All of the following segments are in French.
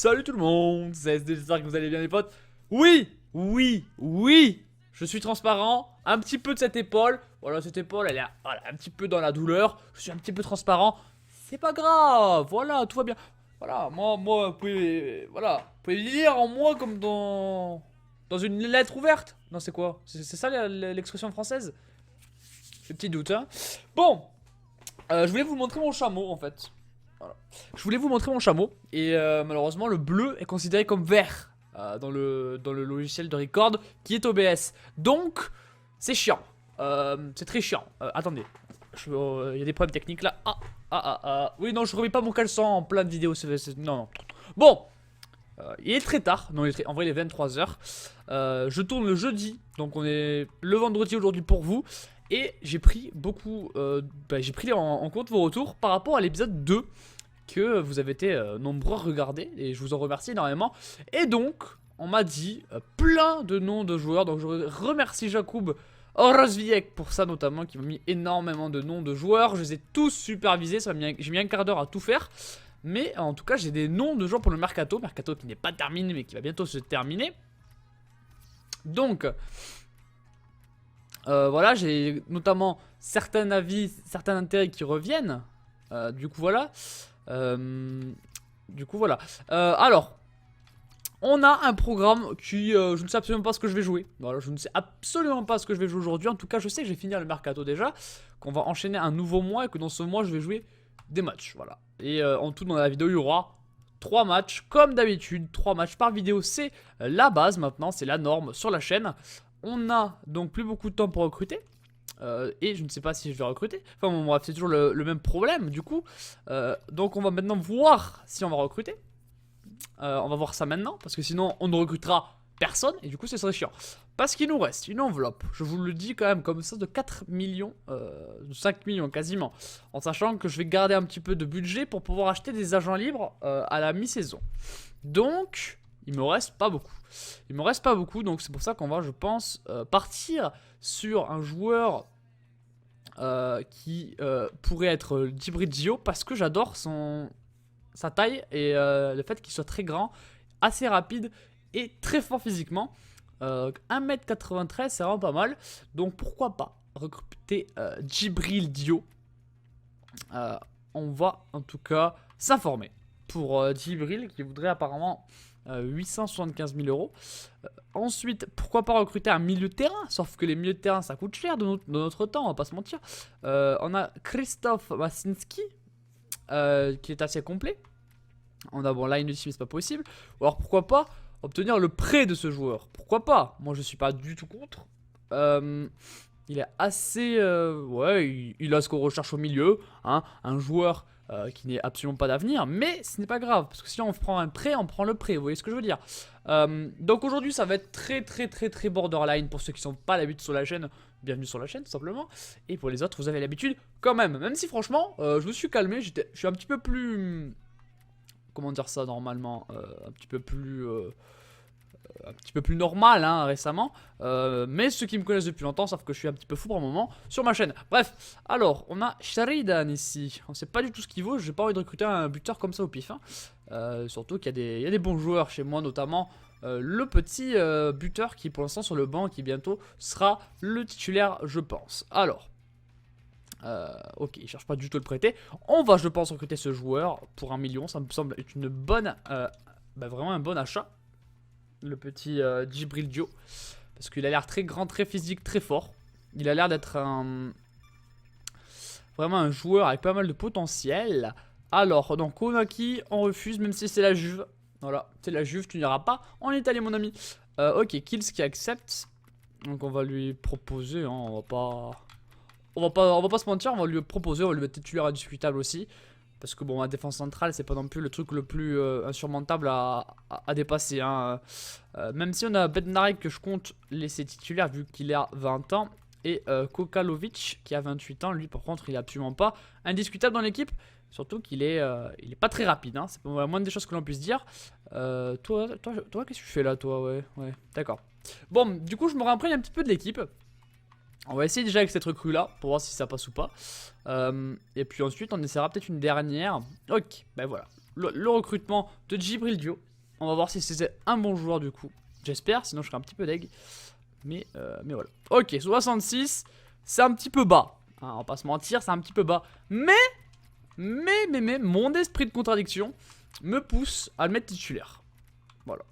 Salut tout le monde, c'est SD, j'espère que vous allez bien les potes. Oui, je suis transparent, un petit peu de cette épaule. Voilà, cette épaule, elle est voilà, un petit peu dans la douleur. Je suis un petit peu transparent, c'est pas grave, voilà, tout va bien. Voilà, moi, vous pouvez lire en moi comme dans une lettre ouverte. Non, c'est quoi? C'est ça l'expression française? J'ai petit doute, hein. Bon, je voulais vous montrer mon chameau en fait. Voilà. Je voulais vous montrer mon chameau et malheureusement le bleu est considéré comme vert dans le logiciel de record qui est OBS. Donc c'est chiant, c'est très chiant. Attendez, il y a des problèmes techniques là. Oui non, je remets pas mon caleçon en pleine vidéo, non. Bon, il est très tard, non, en vrai il est 23 h. Je tourne le jeudi, donc on est le vendredi aujourd'hui pour vous. Et j'ai pris beaucoup, j'ai pris en compte vos retours par rapport à l'épisode 2 que vous avez été nombreux à regarder et je vous en remercie énormément. Et donc, on m'a dit plein de noms de joueurs, donc je remercie Jakub Orozviek pour ça notamment, qui m'a mis énormément de noms de joueurs. Je les ai tous supervisés, j'ai mis un quart d'heure à tout faire. Mais en tout cas, j'ai des noms de joueurs pour le Mercato qui n'est pas terminé mais qui va bientôt se terminer. Donc... voilà, j'ai notamment certains avis, certains intérêts qui reviennent. Du coup, voilà. Alors, on a un programme qui, je ne sais absolument pas ce que je vais jouer. Voilà, je ne sais absolument pas ce que je vais jouer aujourd'hui. En tout cas, je sais que je vais finir le mercato déjà, qu'on va enchaîner un nouveau mois et que dans ce mois, je vais jouer des matchs. Voilà. Et en tout, dans la vidéo, il y aura 3 matchs, comme d'habitude. 3 matchs par vidéo, c'est la base maintenant, c'est la norme sur la chaîne. On a donc plus beaucoup de temps pour recruter. Et je ne sais pas si je vais recruter. Enfin bon, bref, c'est toujours le même problème du coup. Donc on va maintenant voir si on va recruter. On va voir ça maintenant. Parce que sinon on ne recrutera personne. Et du coup ce serait chiant. Parce qu'il nous reste une enveloppe, je vous le dis quand même comme ça, de 4 millions, de 5 millions quasiment. En sachant que je vais garder un petit peu de budget pour pouvoir acheter des agents libres à la mi-saison. Donc... il me reste pas beaucoup. Donc c'est pour ça qu'on va, je pense, partir sur un joueur qui pourrait être Djibridjio, parce que j'adore sa taille et le fait qu'il soit très grand, assez rapide et très fort physiquement. 1m93, c'est vraiment pas mal. Donc pourquoi pas recruter Djibridjio. On va en tout cas s'informer pour Djibril qui voudrait apparemment 875 000 euros. Ensuite, pourquoi pas recruter un milieu de terrain? Sauf que les milieux de terrain ça coûte cher de notre temps, on va pas se mentir. On a Krzysztof Masinski qui est assez complet. On a bon là mais c'est pas possible. Ou alors pourquoi pas obtenir le prêt de ce joueur? Pourquoi pas? Moi je suis pas du tout contre. Il est assez... ouais, il a ce qu'on recherche au milieu, hein, un joueur qui n'est absolument pas d'avenir, mais ce n'est pas grave, parce que si on prend un prêt, on prend le prêt, vous voyez ce que je veux dire. Donc aujourd'hui ça va être très borderline pour ceux qui ne sont pas l'habitude sur la chaîne, bienvenue sur la chaîne tout simplement. Et pour les autres vous avez l'habitude quand même si franchement je me suis calmé, je suis un petit peu plus... comment dire ça normalement, un petit peu plus normal hein, récemment, mais ceux qui me connaissent depuis longtemps savent que je suis un petit peu fou par moment sur ma chaîne. Bref, alors on a Sheridan ici, on sait pas du tout ce qu'il vaut, j'ai pas envie de recruter un buteur comme ça au pif hein. Surtout qu'il y a des bons joueurs chez moi, notamment le petit buteur qui est pour l'instant sur le banc, qui bientôt sera le titulaire je pense. Alors ok, il cherche pas du tout à le prêter. On va je pense recruter ce joueur pour 1 million, ça me semble être une bonne, vraiment un bon achat. Le petit Djibridjio, parce qu'il a l'air très grand, très physique, très fort. Il a l'air d'être vraiment un joueur avec pas mal de potentiel. Alors, donc Konaki, on refuse, même si c'est la Juve. Voilà, c'est la Juve, tu n'iras pas en Italie mon ami. Ok, Kills qui accepte. Donc on va lui proposer, hein, on va pas se mentir, on va lui proposer, on va lui mettre titulaire indiscutable aussi. Parce que bon, la défense centrale, c'est pas non plus le truc le plus insurmontable à dépasser. Hein. Même si on a Bednarek que je compte laisser titulaire vu qu'il a 20 ans. Et Kokalovic qui a 28 ans. Lui, par contre, il est absolument pas indiscutable dans l'équipe. Surtout qu'il est, il est pas très rapide. Hein. C'est la moindre des choses que l'on puisse dire. Toi qu'est-ce que tu fais là, toi? Ouais, d'accord. Bon, du coup, je me réimprègne un petit peu de l'équipe. On va essayer déjà avec cette recrue là pour voir si ça passe ou pas. Et puis ensuite on essaiera peut-être une dernière. Ok, ben voilà. Le recrutement de Djibridjio. On va voir si c'était un bon joueur du coup. J'espère, sinon je serai un petit peu deg. Mais voilà. Ok, 66, c'est un petit peu bas. Hein, on va pas se mentir, c'est un petit peu bas. Mais, mon esprit de contradiction me pousse à le mettre titulaire. Voilà.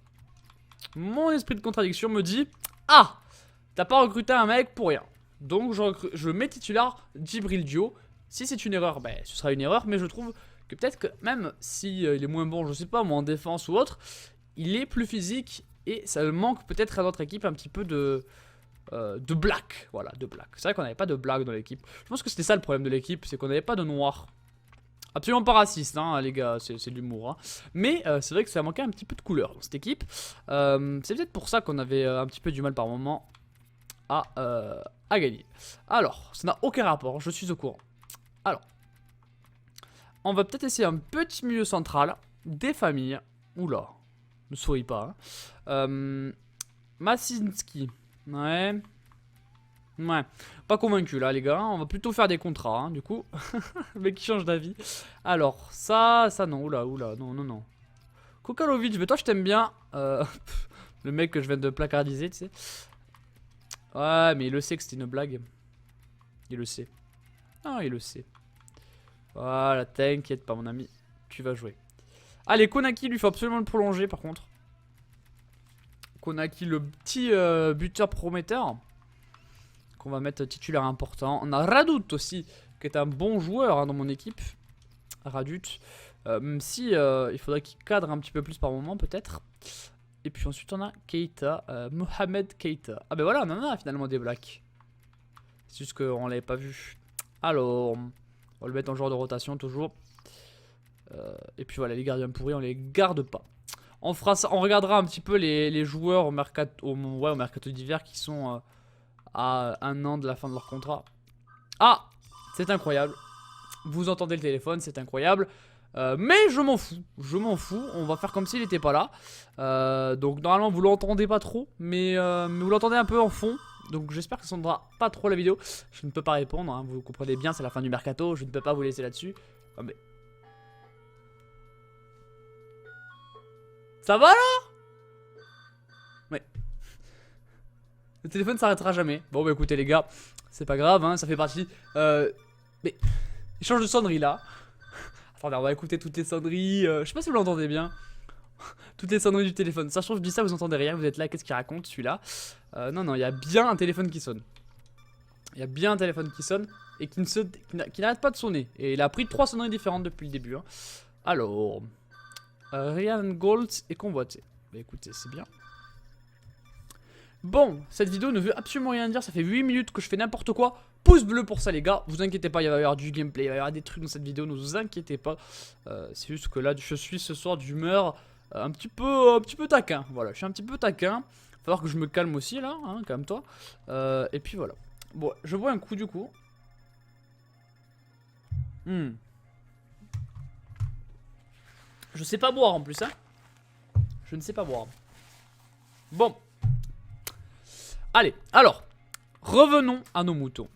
Mon esprit de contradiction me dit, ah, t'as pas recruté un mec pour rien. Donc je mets titulaire Djibril Diop. Si c'est une erreur, ben, ce sera une erreur. Mais je trouve que peut-être que même si il est moins bon, je sais pas, moi en défense ou autre, il est plus physique. Et ça manque peut-être à notre équipe un petit peu de black. Voilà, de black. C'est vrai qu'on n'avait pas de black dans l'équipe. Je pense que c'était ça le problème de l'équipe, c'est qu'on n'avait pas de noir. Absolument pas raciste, hein, les gars, c'est de l'humour. Hein. Mais c'est vrai que ça manquait un petit peu de couleur dans cette équipe. C'est peut-être pour ça qu'on avait un petit peu du mal par moment à gagner. Alors, ça n'a aucun rapport, je suis au courant. Alors, on va peut-être essayer un petit milieu central, des familles. Oula, ne souris pas. Hein. Masinski, ouais. Ouais, pas convaincu là les gars, on va plutôt faire des contrats hein, du coup. Le mec qui change d'avis. Alors, ça non, oula, non. Kokalovic, mais toi je t'aime bien. Le mec que je viens de placardiser, tu sais. Ouais, mais il le sait que c'était une blague. Il le sait. Ah, il le sait. Voilà, t'inquiète pas mon ami, tu vas jouer. Allez, Konaki lui faut absolument le prolonger par contre. Konaki, le petit buteur prometteur. On va mettre titulaire important. On a Radut aussi, qui est un bon joueur hein, dans mon équipe. Radut. Même si il faudrait qu'il cadre un petit peu plus par moment, peut-être. Et puis ensuite, on a Keita. Mohamed Keita. Ah ben voilà, on en a finalement des blacks. C'est juste qu'on l'avait pas vu. Alors, on va le mettre en joueur de rotation toujours. Et puis voilà, les gardiens pourris, on les garde pas. On fera ça, on regardera un petit peu les joueurs au mercato d'hiver qui sont... à 1 an de la fin de leur contrat. Ah, c'est incroyable. Vous entendez le téléphone, c'est incroyable. Mais je m'en fous, on va faire comme s'il n'était pas là. Donc normalement vous l'entendez pas trop, mais vous l'entendez un peu en fond. Donc j'espère que ça ne s'entendra pas trop la vidéo. Je ne peux pas répondre, hein, vous comprenez bien, c'est la fin du mercato, je ne peux pas vous laisser là-dessus. Ah, mais... Ça va là? Ouais. Le téléphone s'arrêtera jamais. Bon bah écoutez les gars, c'est pas grave, hein, ça fait partie. Mais il change de sonnerie là. Attendez, on va écouter toutes les sonneries. Je sais pas si vous l'entendez bien. Toutes les sonneries du téléphone. Ça je trouve, je dis ça, vous entendez rien, vous êtes là, qu'est-ce qu'il raconte celui-là? Non, il y a bien un téléphone qui sonne. Il y a bien un téléphone qui sonne et qui n'arrête pas de sonner. Et il a pris 3 sonneries différentes depuis le début. Hein. Alors, Ryan Gold est convoité. Bah écoutez, c'est bien. Bon, cette vidéo ne veut absolument rien dire, ça fait 8 minutes que je fais n'importe quoi. Pouce bleu pour ça les gars, vous inquiétez pas, il va y avoir du gameplay, il va y avoir des trucs dans cette vidéo, ne vous inquiétez pas. C'est juste que là, je suis ce soir d'humeur un petit peu taquin, voilà, je suis un petit peu taquin. Il va falloir que je me calme aussi là, hein, calme-toi. Et puis voilà. Bon, je bois un coup du coup. Je sais pas boire en plus, hein. Je ne sais pas boire. Bon. Allez, alors, revenons à nos moutons.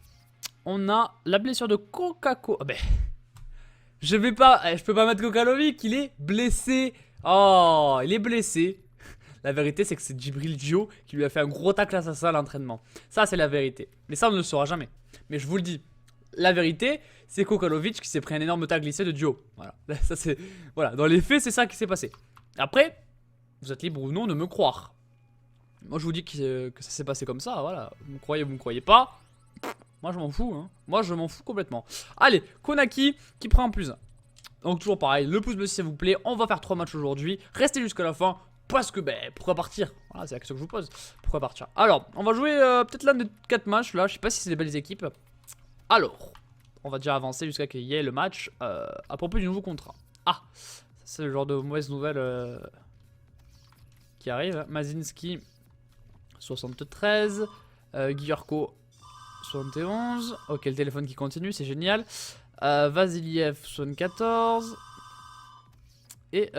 On a la blessure de Kokako. Ah ben, je peux pas mettre Kokalovic, il est blessé. Oh, il est blessé. La vérité, c'est que c'est Djibril Diop qui lui a fait un gros tacle assassin à l'entraînement. Ça, c'est la vérité. Mais ça, on ne le saura jamais. Mais je vous le dis, la vérité, c'est Kokalovic qui s'est pris un énorme tacle glissé de Diop. Voilà, ça c'est, voilà. Dans les faits, c'est ça qui s'est passé. Après, vous êtes libre ou non de me croire. Moi je vous dis que ça s'est passé comme ça, voilà. Vous me croyez pas. Moi je m'en fous, hein. Moi je m'en fous complètement. Allez, Konaki qui prend un plus 1. Donc toujours pareil, le pouce bleu s'il vous plaît. On va faire 3 matchs aujourd'hui. Restez jusqu'à la fin. Parce que, ben, pourquoi partir? Voilà, c'est la question que je vous pose. Pourquoi partir? Alors, on va jouer peut-être l'un des 4 matchs là. Je sais pas si c'est des belles équipes. Alors, on va déjà avancer jusqu'à qu'il y ait le match à propos du nouveau contrat. Ah, c'est le genre de mauvaise nouvelle qui arrive. Mazinski 73, Gyurko 71, ok le téléphone qui continue, c'est génial. Vasiliev 74, et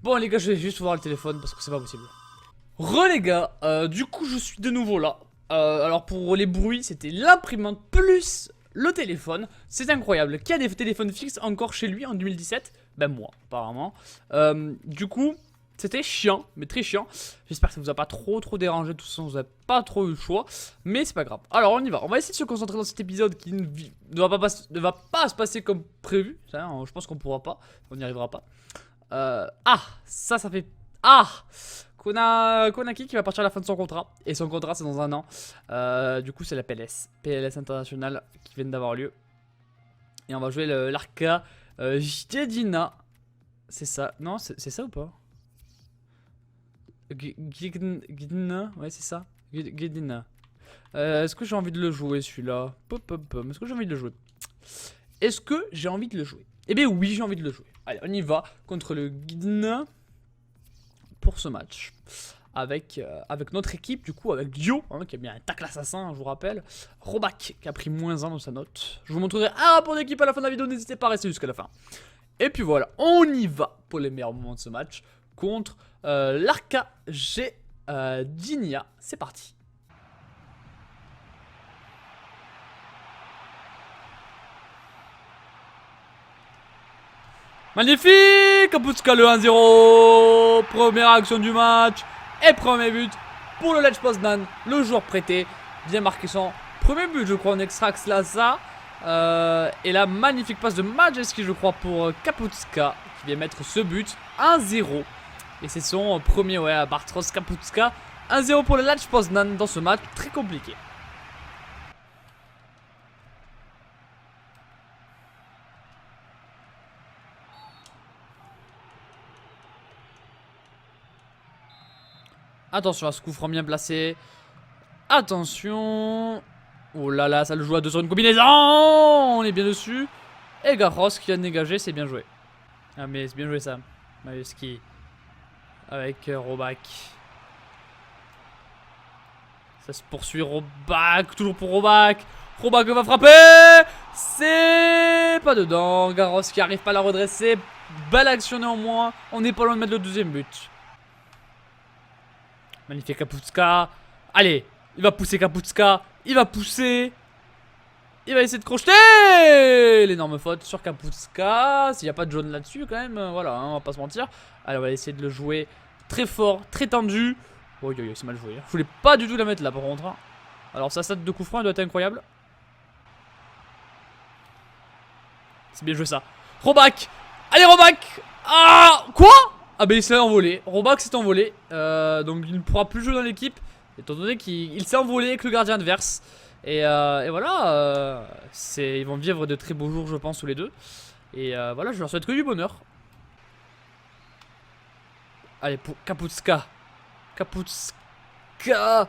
bon les gars je vais juste voir le téléphone parce que c'est pas possible. Les gars, du coup je suis de nouveau là. Alors pour les bruits c'était l'imprimante plus le téléphone. C'est incroyable. Qui a des téléphones fixes encore chez lui en 2017? Ben moi, apparemment. Du coup, c'était chiant, mais très chiant. J'espère que ça vous a pas trop dérangé. De toute façon, vous n'avez pas trop eu le choix. Mais c'est pas grave. Alors, on y va. On va essayer de se concentrer dans cet épisode qui ne va pas se passer comme prévu. Ça, je pense qu'on pourra pas. On n'y arrivera pas. Ça fait... Konaki qui va partir à la fin de son contrat. Et son contrat, c'est dans un an. Du coup, c'est la PLS internationale qui vient d'avoir lieu. Et on va jouer l'Arca Jedina. C'est ça. Non, c'est ça ou pas? Gidna, ouais, c'est ça. Gidina. Est-ce que j'ai envie de le jouer celui-là? Est-ce que j'ai envie de le jouer? Est-ce que j'ai envie de le jouer? Eh bien, oui, j'ai envie de le jouer. Allez, on y va contre le Gidna pour ce match. Avec notre équipe, du coup, avec Dio, hein, qui a mis un tacle assassin, je vous rappelle. Robak, qui a pris -1 dans sa note. Je vous montrerai un rapport d'équipe à la fin de la vidéo, n'hésitez pas à rester jusqu'à la fin. Et puis voilà, on y va pour les meilleurs moments de ce match contre l'Arca Jedina. C'est parti. Magnifique! Kaputska le 1-0. Première action du match. Et premier but pour le Lech Poznan. Le joueur prêté vient marquer son premier but, je crois, en Extrax Lhasa. Et la magnifique passe de Majeski, je crois, pour Kaputska, qui vient mettre ce but 1-0. Et c'est son premier, ouais, Bartosz Kaputska. 1-0 pour le Lech Poznan dans ce match très compliqué. Attention à ce coup franc bien placé. Attention. Oh là là, ça le joue à 2 sur une combinaison. On est bien dessus. Et Garros qui a dégagé, c'est bien joué. Ah mais c'est bien joué ça. Majeski. Avec Robak. Ça se poursuit, Robak. Toujours pour Robak. Robak va frapper. C'est pas dedans. Garros qui arrive pas à la redresser. Belle action néanmoins. On n'est pas loin de mettre le deuxième but. Magnifique Kaputska. Allez, il va pousser Kaputska. Il va pousser. Il va essayer de crocheter. L'énorme faute sur Kaputska. S'il n'y a pas de jaune là-dessus quand même. Voilà, hein, on va pas se mentir. Allez, on va essayer de le jouer très fort, très tendu. Oh, c'est mal joué. Je voulais pas du tout la mettre là par contre. Alors sa stat de coup franc elle doit être incroyable. C'est bien joué ça. Robak. Allez Robak. Ah, quoi? Ah ben il s'est envolé, Robak s'est envolé, donc il ne pourra plus jouer dans l'équipe, étant donné qu'il s'est envolé avec le gardien adverse. Et voilà, ils vont vivre de très beaux jours je pense tous les deux. Et voilà, je leur souhaite que du bonheur. Allez pour Kaputska. Kaputska.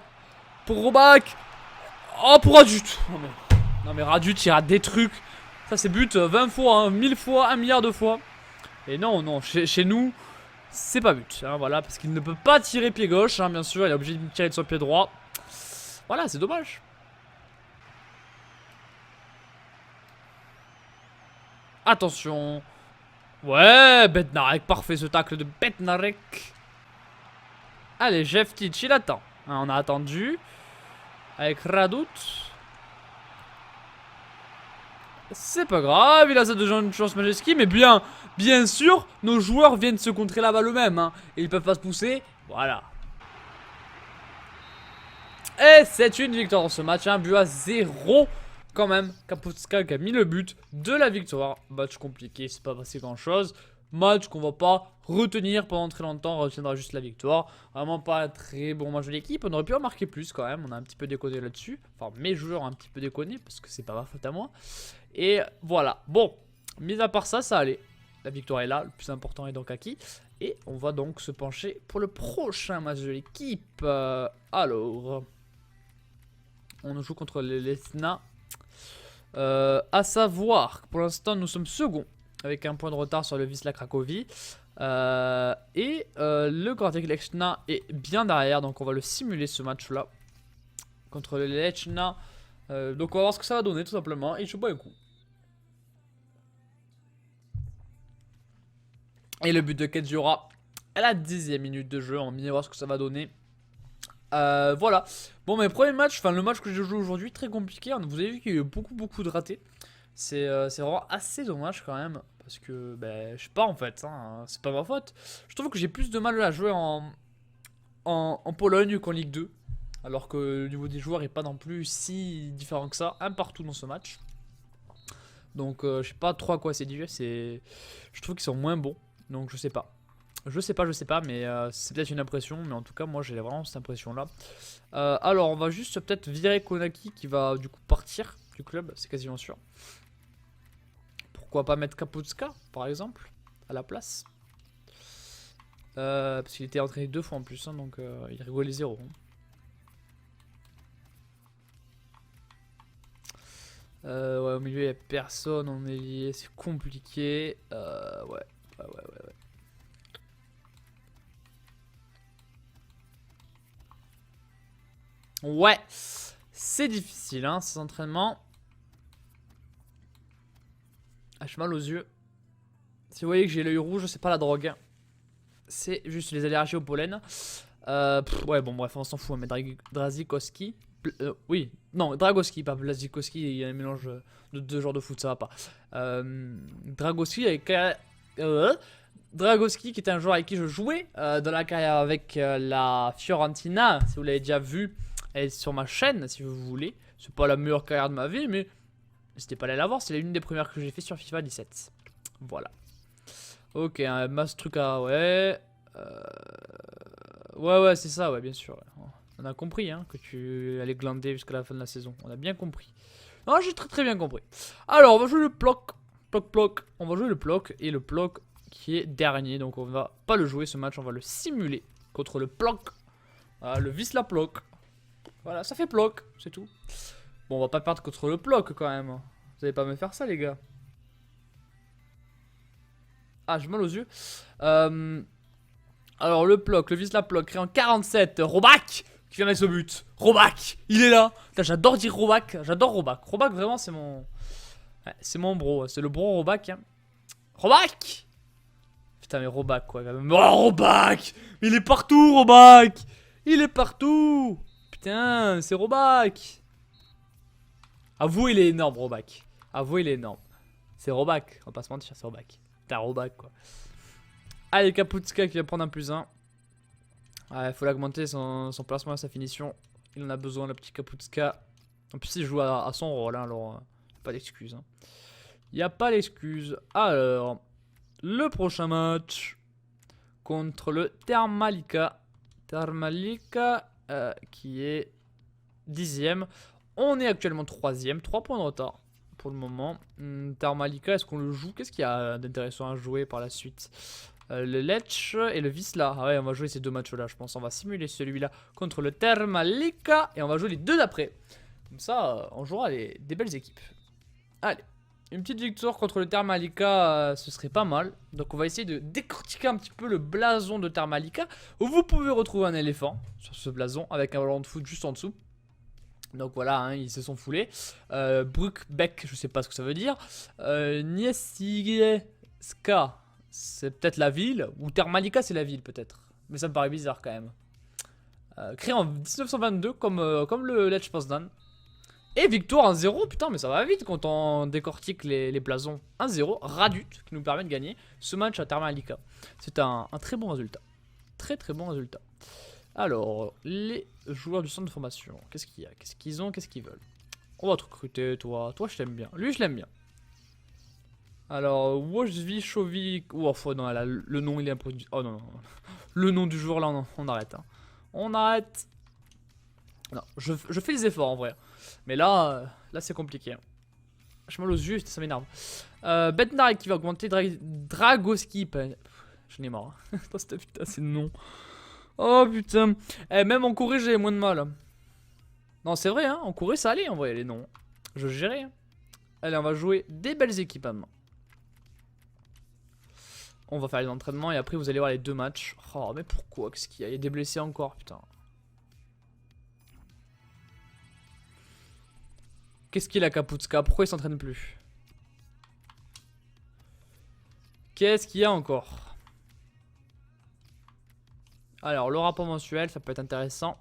Pour Robak. Oh pour Radut. Non mais Radut il rate des trucs. Ça c'est but 20 fois, hein, 1000 fois, 1 milliard de fois. Et non, chez nous... C'est pas but, hein, voilà, parce qu'il ne peut pas tirer pied gauche, hein, bien sûr, il est obligé de tirer de son pied droit. Voilà, c'est dommage. Attention. Ouais, Bednarek, parfait ce tacle de Bednarek. Allez, Jeftic, il attend. Hein, on a attendu. Avec Radut. C'est pas grave, il a sa deuxième chance Majeski, mais bien sûr, nos joueurs viennent se contrer la balle eux-mêmes, hein, et ils peuvent pas se pousser, voilà. Et c'est une victoire dans ce match, un but à 0 quand même. Kaputska qui a mis le but de la victoire. Match compliqué, c'est pas passé grand chose. Match qu'on va pas retenir pendant très longtemps, on retiendra juste la victoire. Vraiment pas un très bon match de l'équipe, on aurait pu en marquer plus quand même, on a un petit peu déconné là-dessus. Enfin mes joueurs ont un petit peu déconné parce que c'est pas ma faute à moi. Et voilà, bon, mis à part ça, ça allait. La victoire est là, le plus important est donc acquis. Et on va donc se pencher pour le prochain match de l'équipe. Alors, on joue contre les Lesna. À savoir que pour l'instant nous sommes seconds avec un point de retard sur le Wisla Cracovie. Le Gardek Lechna est bien derrière, donc on va le simuler ce match là contre le Lechna. Donc on va voir ce que ça va donner tout simplement. Et je bois un coup. Et le but de Kedjura à la 10e minute de jeu. On va bien voir ce que ça va donner. Voilà. Bon, mes premiers matchs, enfin le match que j'ai joué aujourd'hui, très compliqué. Vous avez vu qu'il y a eu beaucoup de ratés. C'est vraiment assez dommage quand même. Parce que, ben, je sais pas en fait, hein, c'est pas ma faute. Je trouve que j'ai plus de mal à jouer en Pologne qu'en Ligue 2. Alors que le niveau des joueurs est pas non plus si différent que ça, un partout dans ce match. Donc je sais pas trop à quoi c'est dû, je trouve qu'ils sont moins bons, donc je sais pas. Je sais pas, mais c'est peut-être une impression, mais en tout cas moi j'ai vraiment cette impression là. Alors on va juste peut-être virer Konaki qui va du coup partir du club, c'est quasiment sûr. Pourquoi pas mettre Kaputska par exemple, à la place. Parce qu'il était entraîné 2 fois en plus, hein, donc il rigolait 0. Hein. Ouais, au milieu il n'y a personne, en ailier c'est compliqué. Ouais. Ouais, c'est difficile hein, ces entraînements. Ah, j'ai mal aux yeux. Si vous voyez que j'ai l'œil rouge, c'est pas la drogue. Hein. C'est juste les allergies au pollen. Ouais, bon, bref, on s'en fout. Mais Dragowski. Oui, non, Dragowski, pas Blazikowski. Il y a un mélange de 2 genres de foot, ça va pas. Dragowski avec. Dragowski, qui est un joueur avec qui je jouais dans la carrière avec la Fiorentina. Si vous l'avez déjà vu, elle est sur ma chaîne, si vous voulez. C'est pas la meilleure carrière de ma vie, mais n'hésitez pas à aller la voir. C'est l'une des premières que j'ai fait sur FIFA 17. Voilà. Ok, un masse truc à. Ouais. Ouais, c'est ça, ouais, bien sûr. On a compris hein, que tu allais glander jusqu'à la fin de la saison. On a bien compris. Non, j'ai très bien compris. Alors, on va jouer le ploc. Ploc. On va jouer le ploc. Et le ploc qui est dernier. Donc, on va pas le jouer ce match. On va le simuler contre le ploc. Voilà, le Wisla ploc. Voilà, ça fait ploc. C'est tout. Bon, on va pas perdre contre le ploc quand même. Vous allez pas me faire ça, les gars. Ah, j'ai mal aux yeux. Alors, le ploc, le Wisla ploc, créé en 47. Roback qui vient mettre ce but. Roback, il est là. J'adore dire Roback. J'adore Roback. Roback, vraiment, c'est mon. Ouais, c'est mon bro. C'est le bro Roback. Hein. Roback. Putain, mais Roback, quoi. Quand même. Oh, Roback. Il est partout, Roback. Il est partout. Putain, c'est Roback. Avoue, il est énorme, Roback. Avoue, il est énorme. C'est Roback. On va pas se mentir, c'est Roback. T'as Roback, quoi. Allez, Kaputska qui va prendre un +1. Il faut l'augmenter son placement et sa finition. Il en a besoin, le petit Kaputska. En plus, il joue à son rôle, hein, alors pas d'excuse. Hein. Il n'y a pas d'excuse. Alors, le prochain match contre le Thermalika. Thermalika qui est 10ème. On est actuellement 3ème. 3 points de retard pour le moment. Thermalika, est-ce qu'on le joue? Qu'est-ce qu'il y a d'intéressant à jouer par la suite? Le Lech et le Wisla. Ah ouais, on va jouer ces 2 matchs-là, je pense. On va simuler celui-là contre le Thermalika. Et on va jouer les 2 d'après. Comme ça, on jouera des belles équipes. Allez. Une petite victoire contre le Thermalika, ce serait pas mal. Donc on va essayer de décortiquer un petit peu le blason de Thermalika. Vous pouvez retrouver un éléphant sur ce blason avec un ballon de foot juste en dessous. Donc voilà, hein, ils se sont foulés. Brookbeck, je sais pas ce que ça veut dire. Niesiska, c'est peut-être la ville. Ou Thermalika, c'est la ville peut-être. Mais ça me paraît bizarre quand même. Créé en 1922 comme le Lech Poznan. Et victoire 1-0, putain mais ça va vite quand on décortique les blasons. 1-0, Radut qui nous permet de gagner ce match à Thermalika. C'est un très bon résultat. Très bon résultat. Alors, les joueurs du centre de formation, qu'est-ce qu'il y a? Qu'est-ce qu'ils ont? Qu'est-ce qu'ils veulent? On va te recruter, toi. Toi je t'aime bien. Lui je l'aime bien. Alors, Wojcicki. Oh non, là, le nom il est un peu... Oh non. Le nom du joueur là, on arrête. Hein. On arrête. Non, je fais les efforts en vrai. Mais là c'est compliqué. J'ai mal aux yeux, ça m'énerve. Bednar qui va augmenter Dragowski. Je n'ai marre. Putain, c'est non. Oh putain. Même en Corée, j'ai moins de mal. Non, c'est vrai, hein. En Corée, ça allait en vrai, les noms. Je gérais. Hein. Allez, on va jouer des belles équipes maintenant. On va faire les entraînements et après, vous allez voir les 2 matchs. Oh, mais pourquoi? Qu'est-ce qu'il y a? Il y a des blessés encore, putain. Qu'est-ce qu'il a Kaputska? Pourquoi il s'entraîne plus? Qu'est-ce qu'il y a encore? Alors, le rapport mensuel, ça peut être intéressant.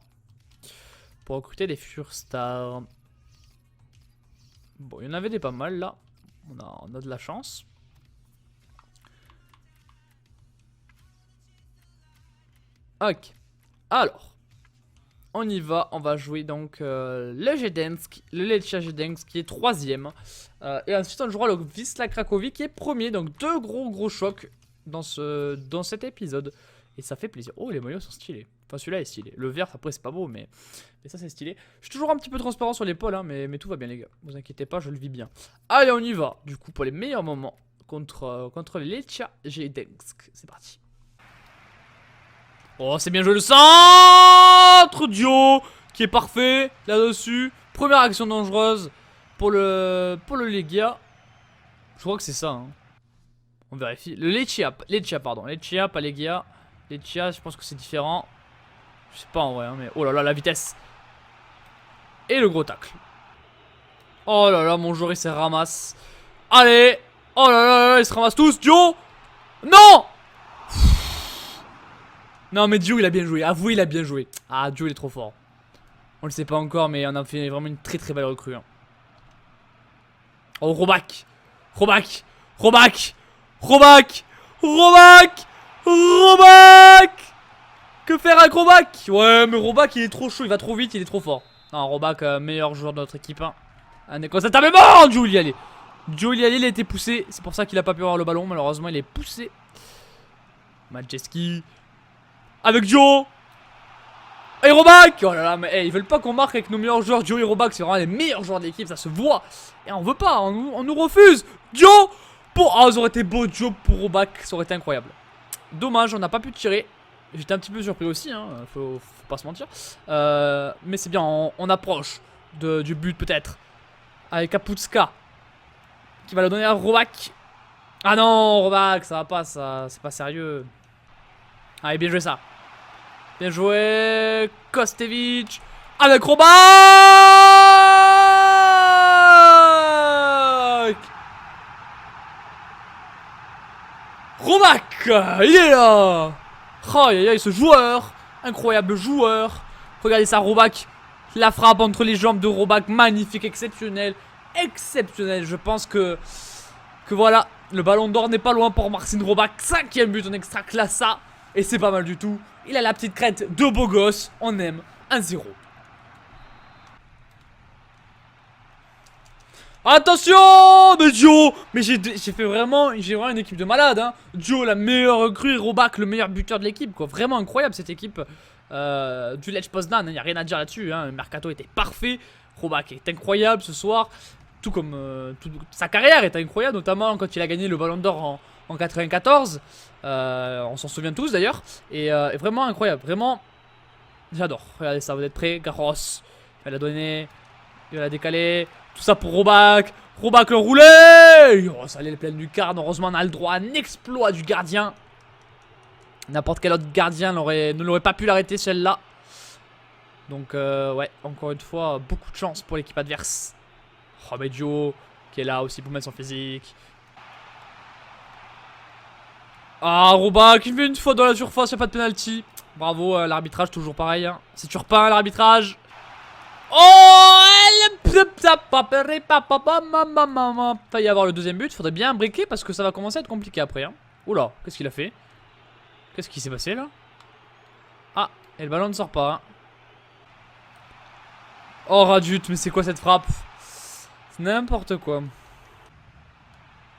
pour recruter des futurs stars. Bon, il y en avait des pas mal là. On a de la chance. Ok. Alors. On y va. On va jouer donc le Gdańsk. Le Lechia Gdańsk qui est 3ème. Et ensuite on jouera le Wisla Cracovie qui est 1er. Donc 2 gros chocs dans cet épisode. Et ça fait plaisir. Oh, les maillots sont stylés. Enfin, celui-là est stylé. Le vert, après, c'est pas beau, mais ça, c'est stylé. Je suis toujours un petit peu transparent sur l'épaule, hein, mais tout va bien, les gars. Vous inquiétez pas, je le vis bien. Allez, on y va. Du coup, pour les meilleurs moments contre les Lechia Gdańsk. C'est parti. Oh, c'est bien joué le centre. Dio qui est parfait là-dessus. Première action dangereuse pour le Legia. Je crois que c'est ça. Hein. On vérifie. Le Lechia, pardon. Lechia, pas Legia. Lechia, je pense que c'est différent. Je sais pas en vrai, hein, mais oh là là, la vitesse. Et le gros tacle. Oh là là, mon joueur il se ramasse. Allez. Oh là là, ils se ramassent tous. Dio. Non. Non mais Dio il a bien joué. Avouez, il a bien joué. Ah, Dio il est trop fort. On le sait pas encore, mais on a fait vraiment une très belle recrue. Hein. Oh, Roback. Roback. Roback. Roback. Roback. Roback. Que faire avec Roback? Ouais, mais Roback il est trop chaud, il va trop vite, il est trop fort. Non, Roback, meilleur joueur de notre équipe. Hein. Incontestablement, Dio il y allait. Dio il y allait, il a été poussé. C'est pour ça qu'il a pas pu avoir le ballon. Malheureusement, il est poussé. Majeski. Avec Dio. Et Roback. Oh là là, mais hey, ils veulent pas qu'on marque avec nos meilleurs joueurs. Dio et Roback, c'est vraiment les meilleurs joueurs de l'équipe, ça se voit. Et on veut pas, on nous refuse. Dio pour. Ah, ça aurait été beau, Dio pour Roback, ça aurait été incroyable. Dommage, on n'a pas pu tirer. J'étais un petit peu surpris aussi, hein, faut pas se mentir. Mais c'est bien, on approche du but peut-être. Avec Kaputska. Qui va le donner à Roback. Ah non, Roback, ça va pas, ça, c'est pas sérieux. Allez, bien joué ça. Bien joué, Kostevic. Avec Roback. Roback, il est là. Oh, aïe, aïe, ce joueur, incroyable joueur. Regardez ça, Roback. La frappe entre les jambes de Roback, magnifique, exceptionnel. Exceptionnel, je pense que voilà, le ballon d'or n'est pas loin pour Marcin Roback. 5ème but en extra classa. Et c'est pas mal du tout. Il a la petite crête de beau gosse. On aime 1-0. Attention, mais Dio. Mais j'ai vraiment une équipe de malades, hein. Dio, la meilleure recrue, Roback, le meilleur buteur de l'équipe, quoi. Vraiment incroyable cette équipe du Lech Poznan, il n'y a rien à dire là-dessus, hein. Le mercato était parfait. Roback est incroyable ce soir. Tout comme sa carrière est incroyable, notamment quand il a gagné le Ballon d'Or en 94. On s'en souvient tous d'ailleurs. Et vraiment incroyable, vraiment. J'adore. Regardez ça, vous êtes prêts? Garros. Il va la donner. Il va la décaler. Tout ça pour Roback. Roback le roulé. Oh, ça allait le plein du quart. Heureusement, on a le droit à un exploit du gardien. N'importe quel autre gardien ne l'aurait pas pu l'arrêter, celle-là. Donc, ouais, encore une fois, beaucoup de chance pour l'équipe adverse. Oh, mais Dio qui est là aussi pour mettre son physique. Ah, Roback, il fait une faute dans la surface, il n'y a pas de penalty. Bravo, l'arbitrage, toujours pareil. Hein. C'est Turpin, l'arbitrage. Oh, il va y avoir le deuxième but. Faudrait bien briquer parce que ça va commencer à être compliqué après. Hein. Oula, qu'est-ce qu'il a fait? Qu'est-ce qui s'est passé là? Ah, et le ballon ne sort pas. Hein. Oh, Radut, mais c'est quoi cette frappe? C'est n'importe quoi.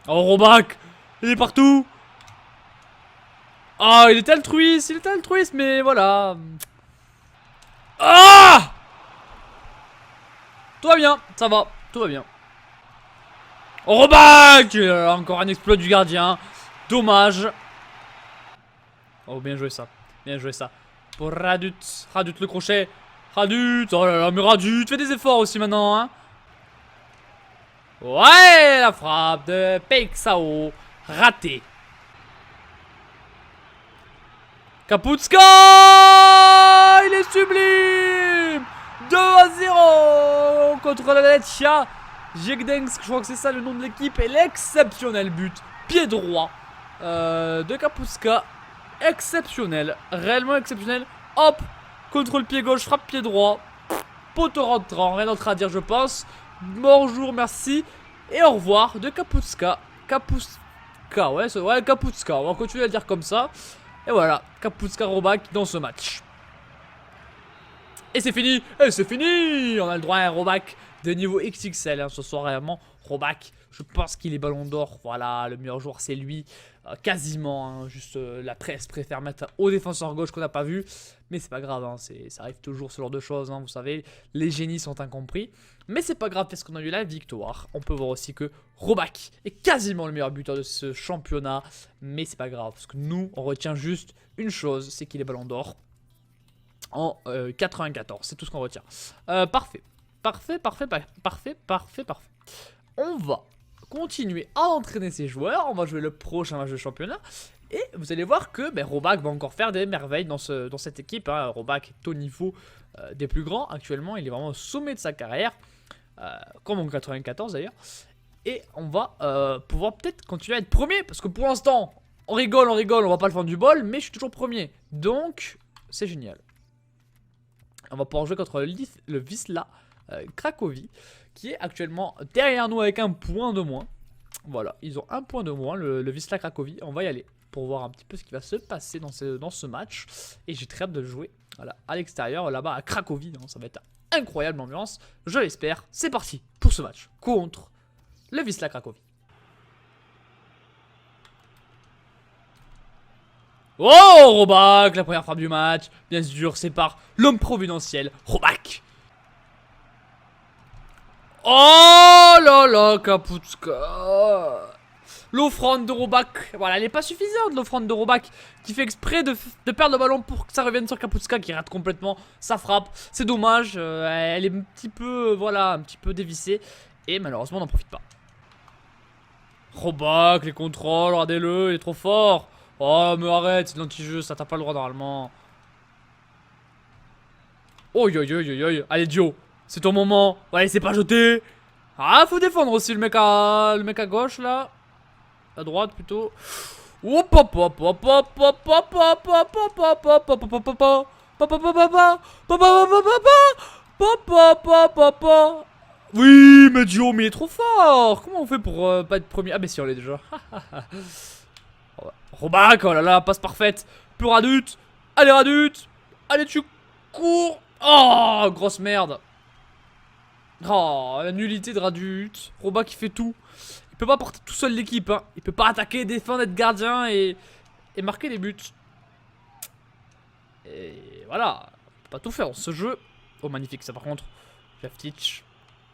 Oh, Roback, il est partout. Ah, il était altruiste, mais voilà. Ah! Tout va bien, ça va, tout va bien. Oh, Roback! Encore un exploit du gardien. Dommage. Oh, bien joué ça. Bien joué ça. Pour Radut. Radut le crochet. Radut. Oh là là, mais Radut, fais des efforts aussi maintenant, hein. Ouais, la frappe de Peixao. Raté. Kaputska! Il est sublime! 2-0 contre la Lechia Gdańsk, je crois que c'est ça le nom de l'équipe. Et l'exceptionnel but, pied droit de Kaputska. Exceptionnel, réellement exceptionnel. Hop, contrôle pied gauche, frappe pied droit. poteau rentrant. Rien d'autre à dire, je pense. Bonjour, merci. Et au revoir de Kapuzka. Kapuzka, ouais, Kapuzka. On va continuer à le dire comme ça. Et voilà, Kapuzka Roback dans ce match. Et c'est fini, on a le droit à un Roback de niveau XXL hein, ce soir réellement. Roback, je pense qu'il est ballon d'or, voilà, le meilleur joueur c'est lui, quasiment, hein, juste la presse préfère mettre au défenseur gauche qu'on n'a pas vu. Mais c'est pas grave, hein, ça arrive toujours ce genre de choses, hein, vous savez, les génies sont incompris. Mais c'est pas grave parce qu'on a eu la victoire. On peut voir aussi que Roback est quasiment le meilleur buteur de ce championnat. Mais c'est pas grave parce que nous, on retient juste une chose, c'est qu'il est ballon d'or. En 94, c'est tout ce qu'on retient. Parfait. Parfait. On va continuer à entraîner ces joueurs. On va jouer le prochain match de championnat. Et vous allez voir que Roback va encore faire des merveilles dans cette équipe. Hein. Roback est au niveau des plus grands. Actuellement, il est vraiment au sommet de sa carrière. Comme en 94 d'ailleurs. Et on va pouvoir peut-être continuer à être premier. Parce que pour l'instant, on rigole, on va pas le prendre du bol. Mais je suis toujours premier. Donc, c'est génial. On va pouvoir jouer contre le Wisla Cracovie, qui est actuellement derrière nous avec un point de moins. Voilà, ils ont un point de moins, le Wisla Cracovie. On va y aller pour voir un petit peu ce qui va se passer dans ce match. Et j'ai très hâte de le jouer voilà, à l'extérieur, là-bas à Cracovie. Ça va être incroyable l'ambiance, je l'espère. C'est parti pour ce match contre le Wisla Cracovie. Oh, Roback, la première frappe du match. Bien sûr, c'est par l'homme providentiel, Roback. Oh là là, Kapuzka. L'offrande de Roback. Voilà, elle n'est pas suffisante, l'offrande de Roback. Qui fait exprès de perdre le ballon pour que ça revienne sur Kapuzka qui rate complètement sa frappe. C'est dommage, elle est un petit peu, voilà, un petit peu dévissée. Et malheureusement, on n'en profite pas. Roback, les contrôles, regardez-le, il est trop fort. Oh, mais arrête, c'est de l'anti-jeu, ça t'as pas le droit normalement. Oh, allez, Dio, c'est ton moment. Ouais, c'est pas jeté. Ah, faut défendre aussi le mec à gauche là. À droite plutôt. Hop hop hop hop hop hop hop hop hop hop hop hop hop hop hop. Oui, mais Dio, mais il est trop fort. Comment on fait pour pas être premier? Ah, mais si, on l'est déjà. Roback, oh là là, passe parfaite. Plus Radut. Allez, Radut. Allez, tu cours. Oh, grosse merde. Oh, la nullité de Radut. Roback qui fait tout. Il peut pas porter tout seul l'équipe. Hein. Il peut pas attaquer, défendre, être gardien et marquer des buts. Et voilà. On peut pas tout faire dans ce jeu. Oh, magnifique ça par contre. Jeftic.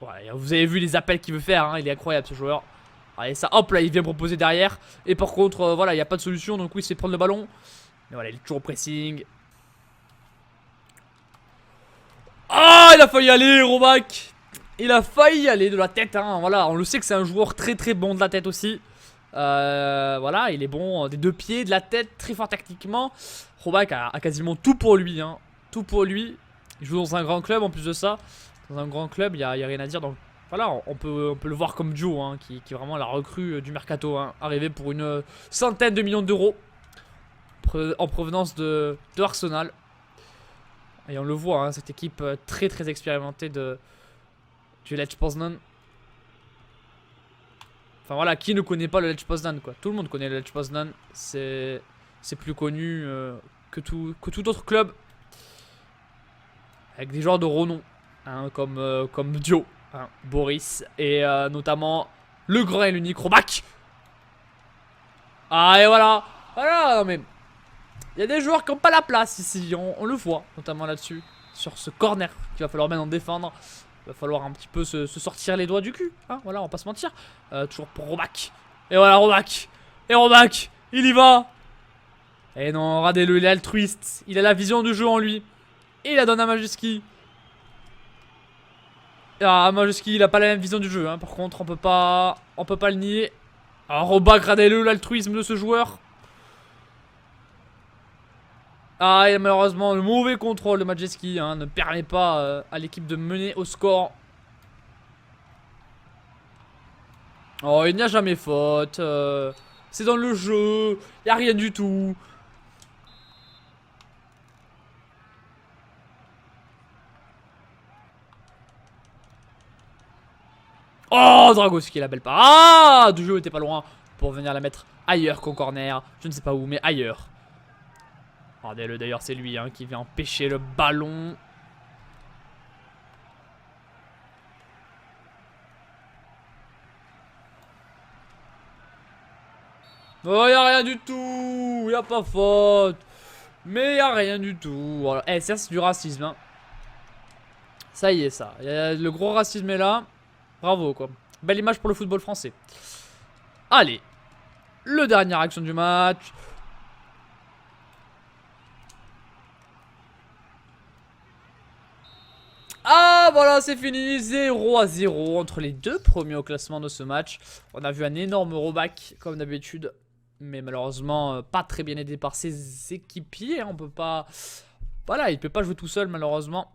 Ouais, vous avez vu les appels qu'il veut faire. Hein. Il est incroyable ce joueur. Allez, ça, hop là, il vient proposer derrière. Et par contre, voilà, il n'y a pas de solution. Donc, oui, c'est prendre le ballon. Mais voilà, il est toujours au pressing. Ah, il a failli y aller, Roback. Il a failli y aller de la tête. Hein. Voilà, on le sait que c'est un joueur très très bon de la tête aussi. Voilà, il est bon des deux pieds, de la tête, très fort tactiquement. Roback a quasiment tout pour lui. Hein. Tout pour lui. Il joue dans un grand club en plus de ça. Dans un grand club, il n'y a rien à dire. Donc, voilà, on peut le voir comme Joe, hein, qui est vraiment la recrue du mercato, hein, arrivé pour une centaine de millions d'euros en provenance de Arsenal. Et on le voit, hein, cette équipe très très expérimentée du Lech Poznan. Enfin voilà, qui ne connaît pas le Lech Poznan quoi? Tout le monde connaît le Lech Poznan, c'est plus connu que tout autre club. Avec des joueurs de renom, hein, comme Dio. Hein, Boris et notamment le grand et l'unique Roback. Ah et voilà. Voilà, non mais il y a des joueurs qui n'ont pas la place ici, on le voit notamment là-dessus. Sur ce corner qu'il va falloir maintenant défendre. Il va falloir un petit peu se sortir les doigts du cul, hein, voilà, on va pas se mentir. Toujours pour Roback. Et voilà Roback. Et Roback, il y va. Et non, regardez-le, il est altruiste. Il a la vision du jeu en lui. Et il la donne à Majewski. Ah, Majewski, il a pas la même vision du jeu, hein. Par contre, on peut pas le nier. Ah, Roback, regardez-le, l'altruisme de ce joueur. Ah, et malheureusement, le mauvais contrôle de Majewski, hein, ne permet pas à l'équipe de mener au score. Oh, il n'y a jamais faute. C'est dans le jeu. Il n'y a rien du tout. Oh, Dragoski, la belle parade. Du jeu était pas loin pour venir la mettre ailleurs qu'au corner. Je ne sais pas où, mais ailleurs. Regardez-le, d'ailleurs, c'est lui qui vient empêcher le ballon. Oh, y a rien du tout. Y a pas faute. Mais y a rien du tout. Voilà. Eh, ça, c'est du racisme. Hein. Ça y est, ça. Le gros racisme est là. Bravo, quoi. Belle image pour le football français. Allez. Le dernière action du match. Ah, voilà, c'est fini. 0-0 entre les deux premiers au classement de ce match. On a vu un énorme rollback, comme d'habitude. Mais malheureusement, pas très bien aidé par ses équipiers. On peut pas... Voilà, il peut pas jouer tout seul, malheureusement.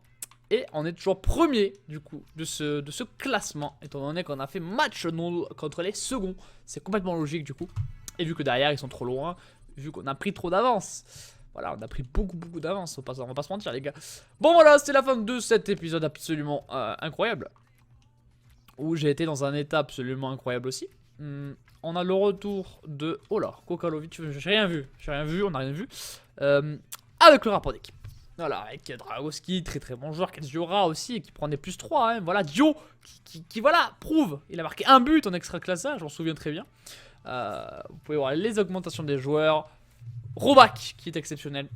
Et on est toujours premier, du coup, de ce classement. Étant donné qu'on a fait match nul contre les seconds. C'est complètement logique, du coup. Et vu que derrière, ils sont trop loin. Vu qu'on a pris trop d'avance. Voilà, on a pris beaucoup d'avance. On va pas se mentir, les gars. Bon, voilà, c'était la fin de cet épisode absolument incroyable. Où j'ai été dans un état absolument incroyable aussi. On a le retour de... Oh là, Kokalovic, j'ai rien vu, on n'a rien vu. Avec le rapport d'équipe. Voilà, avec Dragoski, très bon joueur, Katsura aussi, qui prend des plus 3. Hein. Voilà, Dio, qui voilà, prouve. Il a marqué un but en extra classage, j'en souviens très bien. Vous pouvez voir les augmentations des joueurs. Roback, qui est exceptionnel.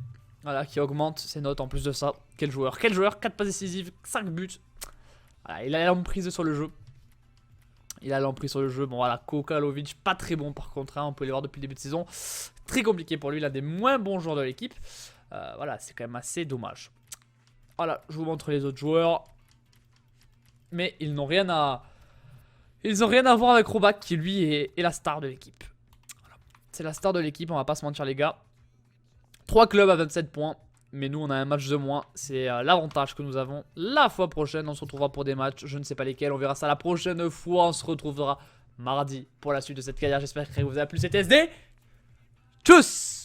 Voilà, qui augmente ses notes en plus de ça. Quel joueur, 4 passes décisives, 5 buts. Voilà, il a l'emprise sur le jeu. Bon voilà, Kokalovic, pas très bon par contre, hein, on peut les voir depuis le début de saison. Très compliqué pour lui, l'un des moins bons joueurs de l'équipe. Voilà, c'est quand même assez dommage. Voilà, je vous montre les autres joueurs. Mais ils n'ont rien à... Ils n'ont rien à voir avec Roback qui lui est la star de l'équipe. Voilà. C'est la star de l'équipe, on va pas se mentir les gars. 3 clubs à 27 points. Mais nous on a un match de moins, c'est l'avantage que nous avons. La fois prochaine on se retrouvera pour des matchs, je ne sais pas lesquels, on verra ça la prochaine fois. On se retrouvera mardi pour la suite de cette carrière, j'espère que vous a plu cet SD. Tchuss.